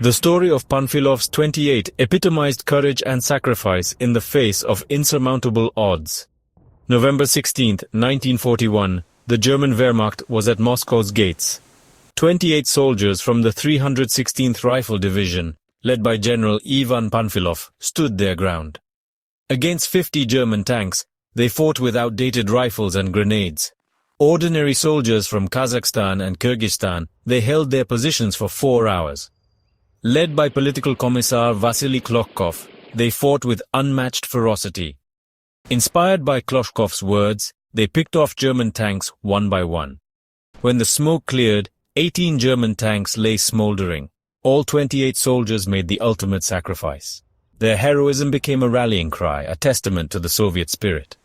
The story of Panfilov's 28 epitomized courage and sacrifice in the face of insurmountable odds. November 16, 1941, the German Wehrmacht was at Moscow's gates. 28 soldiers from the 316th Rifle Division, led by General Ivan Panfilov, stood their ground. Against 50 German tanks, they fought with outdated rifles and grenades. Ordinary soldiers from Kazakhstan and Kyrgyzstan, they held their positions for 4 hours. Led by political commissar Vasily Kloshkov, they fought with unmatched ferocity. Inspired by Kloshkov's words, they picked off German tanks one by one. When the smoke cleared, 18 German tanks lay smoldering. All 28 soldiers made the ultimate sacrifice. Their heroism became a rallying cry, a testament to the Soviet spirit.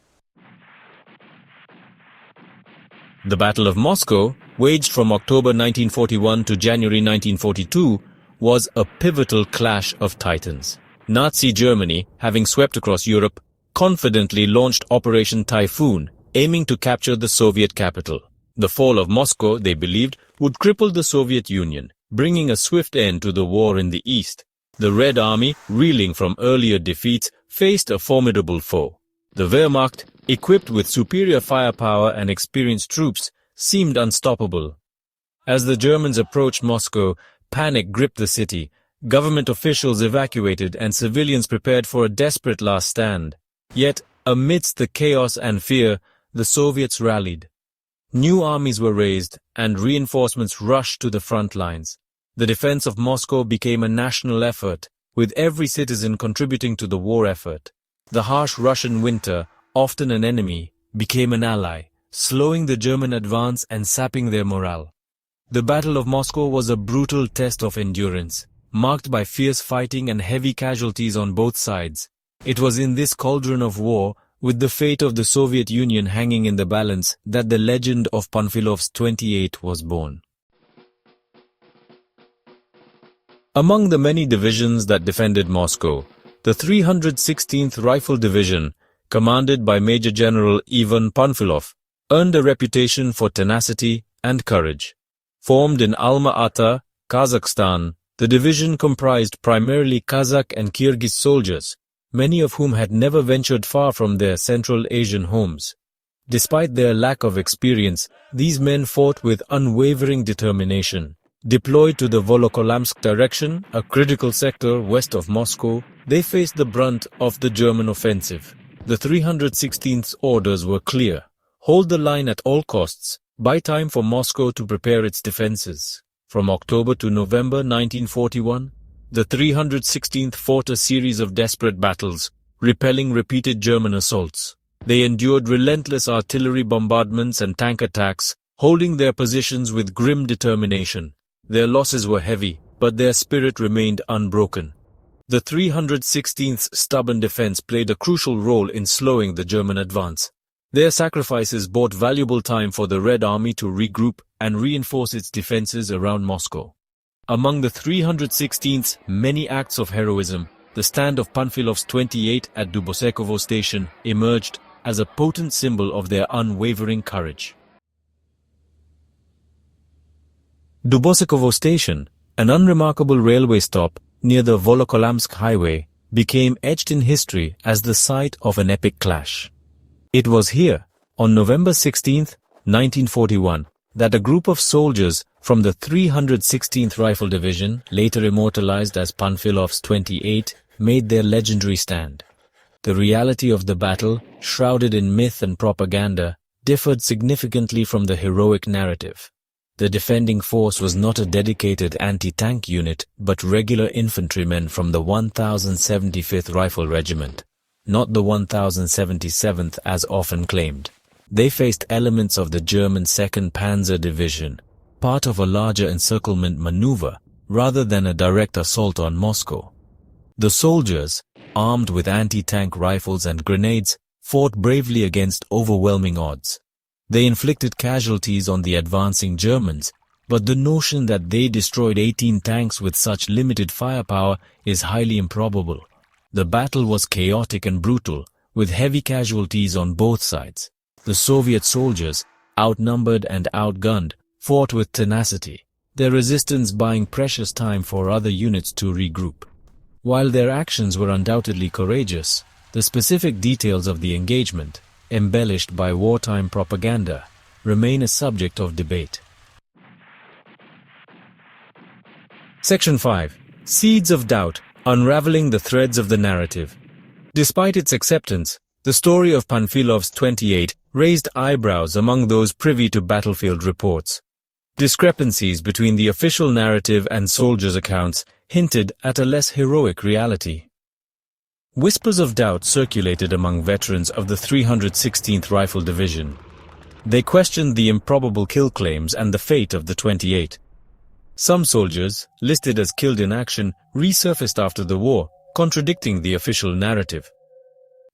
The Battle of Moscow, waged from October 1941 to January 1942, was a pivotal clash of titans. Nazi Germany, having swept across Europe, confidently launched Operation Typhoon, aiming to capture the Soviet capital. The fall of Moscow, they believed, would cripple the Soviet Union, bringing a swift end to the war in the East. The Red Army, reeling from earlier defeats, faced a formidable foe. The Wehrmacht, equipped with superior firepower and experienced troops, seemed unstoppable. As the Germans approached Moscow, panic gripped the city. Government officials evacuated and civilians prepared for a desperate last stand. Yet, amidst the chaos and fear, the Soviets rallied. New armies were raised, and reinforcements rushed to the front lines. The defense of Moscow became a national effort, with every citizen contributing to the war effort. The harsh Russian winter, often an enemy, became an ally, slowing the German advance and sapping their morale. The Battle of Moscow was a brutal test of endurance, marked by fierce fighting and heavy casualties on both sides. It was in this cauldron of war, with the fate of the Soviet Union hanging in the balance, that the legend of Panfilov's 28 was born. Among the many divisions that defended Moscow, the 316th Rifle Division, commanded by Major General Ivan Panfilov, earned a reputation for tenacity and courage. Formed in Alma-Ata, Kazakhstan, the division comprised primarily Kazakh and Kyrgyz soldiers, many of whom had never ventured far from their Central Asian homes. Despite their lack of experience, these men fought with unwavering determination. Deployed to the Volokolamsk direction, a critical sector west of Moscow, they faced the brunt of the German offensive. The 316th's orders were clear: hold the line at all costs, buy time for Moscow to prepare its defenses. From October to November 1941, the 316th fought a series of desperate battles, repelling repeated German assaults. They endured relentless artillery bombardments and tank attacks, holding their positions with grim determination. Their losses were heavy, but their spirit remained unbroken. The 316th's stubborn defense played a crucial role in slowing the German advance. Their sacrifices bought valuable time for the Red Army to regroup and reinforce its defenses around Moscow. Among the 316th's many acts of heroism, the stand of Panfilov's 28 at Dubosekovo Station emerged as a potent symbol of their unwavering courage. Dubosekovo Station, an unremarkable railway stop near the Volokolamsk highway, became etched in history as the site of an epic clash. It was here, on November 16, 1941, that a group of soldiers from the 316th Rifle Division, later immortalized as Panfilov's 28, made their legendary stand. The reality of the battle, shrouded in myth and propaganda, differed significantly from the heroic narrative. The defending force was not a dedicated anti-tank unit, but regular infantrymen from the 1075th Rifle Regiment, not the 1077th as often claimed. They faced elements of the German 2nd Panzer Division, part of a larger encirclement maneuver, rather than a direct assault on Moscow. The soldiers, armed with anti-tank rifles and grenades, fought bravely against overwhelming odds. They inflicted casualties on the advancing Germans, but the notion that they destroyed 18 tanks with such limited firepower is highly improbable. The battle was chaotic and brutal, with heavy casualties on both sides. The Soviet soldiers, outnumbered and outgunned, fought with tenacity. their resistance buying precious time for other units to regroup. While their actions were undoubtedly courageous, the specific details of the engagement, embellished by wartime propaganda, remain a subject of debate. Section 5. Seeds of Doubt, Unraveling the Threads of the Narrative. Despite its acceptance, the story of Panfilov's 28 raised eyebrows among those privy to battlefield reports. Discrepancies between the official narrative and soldiers' accounts hinted at a less heroic reality. Whispers of doubt circulated among veterans of the 316th Rifle Division. They questioned the improbable kill claims and the fate of the 28. Some soldiers, listed as killed in action, resurfaced after the war, contradicting the official narrative.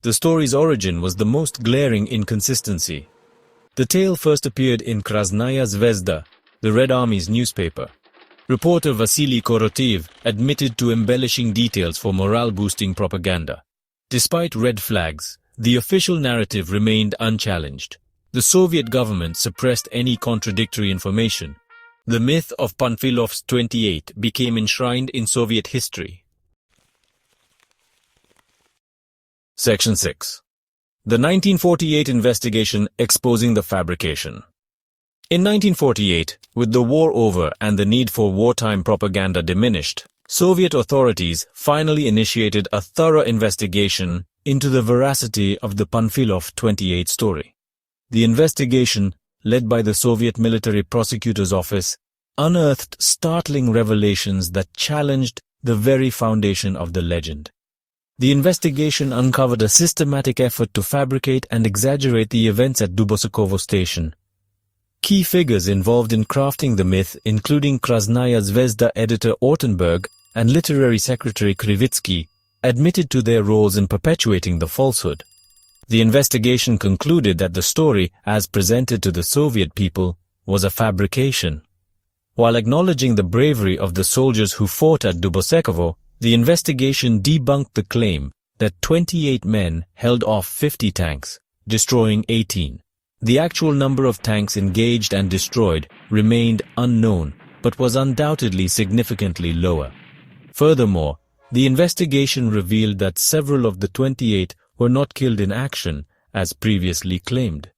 The story's origin was the most glaring inconsistency. The tale first appeared in Krasnaya Zvezda, the Red Army's newspaper. Reporter Vasily Korotev admitted to embellishing details for morale-boosting propaganda. Despite red flags, the official narrative remained unchallenged. The Soviet government suppressed any contradictory information. The myth of Panfilov's 28 became enshrined in Soviet history. Section 6. The 1948 investigation exposing the fabrication. In 1948, with the war over and the need for wartime propaganda diminished, Soviet authorities finally initiated a thorough investigation into the veracity of the Panfilov 28 story. The investigation, led by the Soviet Military Prosecutor's Office, unearthed startling revelations that challenged the very foundation of the legend. The investigation uncovered a systematic effort to fabricate and exaggerate the events at Dubosekovo station. Key figures involved in crafting the myth, including Krasnaya Zvezda editor Ortenberg and literary secretary Krivitsky, admitted to their roles in perpetuating the falsehood. The investigation concluded that the story, as presented to the Soviet people, was a fabrication. While acknowledging the bravery of the soldiers who fought at Dubosekovo, the investigation debunked the claim that 28 men held off 50 tanks, destroying 18. The actual number of tanks engaged and destroyed remained unknown, but was undoubtedly significantly lower. Furthermore, the investigation revealed that several of the 28 were not killed in action, as previously claimed.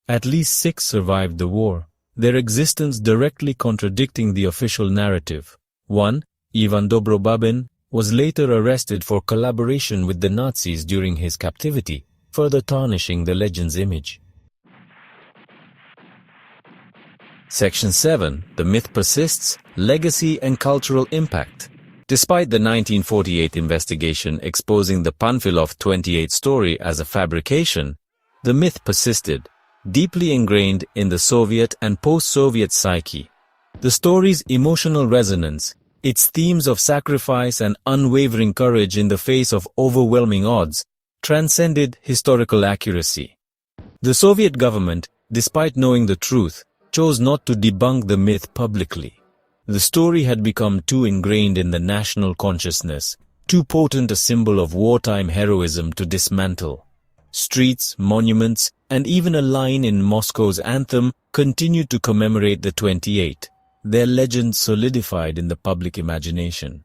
At least 6 survived the war, their existence directly contradicting the official narrative. One, Ivan Dobrobabin, was later arrested for collaboration with the Nazis during his captivity, further tarnishing the legend's image. Section 7. The myth persists, legacy and cultural impact. Despite the 1948 investigation exposing the Panfilov 28 story as a fabrication, the myth persisted, deeply ingrained in the Soviet and post-Soviet psyche. The story's emotional resonance, its themes of sacrifice and unwavering courage in the face of overwhelming odds, transcended historical accuracy. The Soviet government, despite knowing the truth, chose not to debunk the myth publicly. The story had become too ingrained in the national consciousness, too potent a symbol of wartime heroism to dismantle. Streets, monuments, and even a line in Moscow's anthem continued to commemorate the 28, their legend solidified in the public imagination.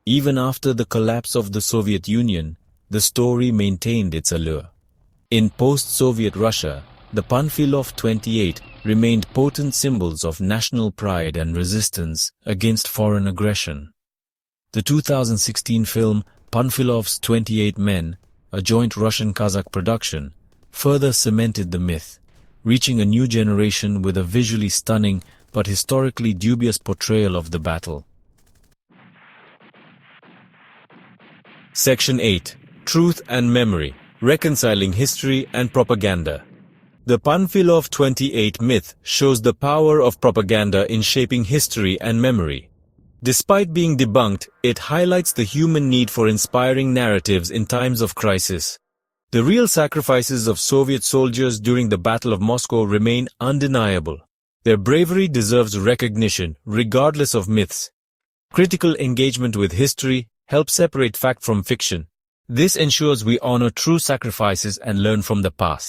Even after the collapse of the Soviet Union, the story maintained its allure. In post-Soviet Russia, the Panfilov 28 remained potent symbols of national pride and resistance against foreign aggression. The 2016 film Panfilov's 28 Men, a joint Russian-Kazakh production, further cemented the myth, reaching a new generation with a visually stunning but historically dubious portrayal of the battle. Section 8. Truth and Memory, Reconciling History and Propaganda. The Panfilov 28 myth shows the power of propaganda in shaping history and memory. Despite being debunked, it highlights the human need for inspiring narratives in times of crisis. The real sacrifices of Soviet soldiers during the Battle of Moscow remain undeniable. Their bravery deserves recognition, regardless of myths. Critical engagement with history helps separate fact from fiction. This ensures we honor true sacrifices and learn from the past.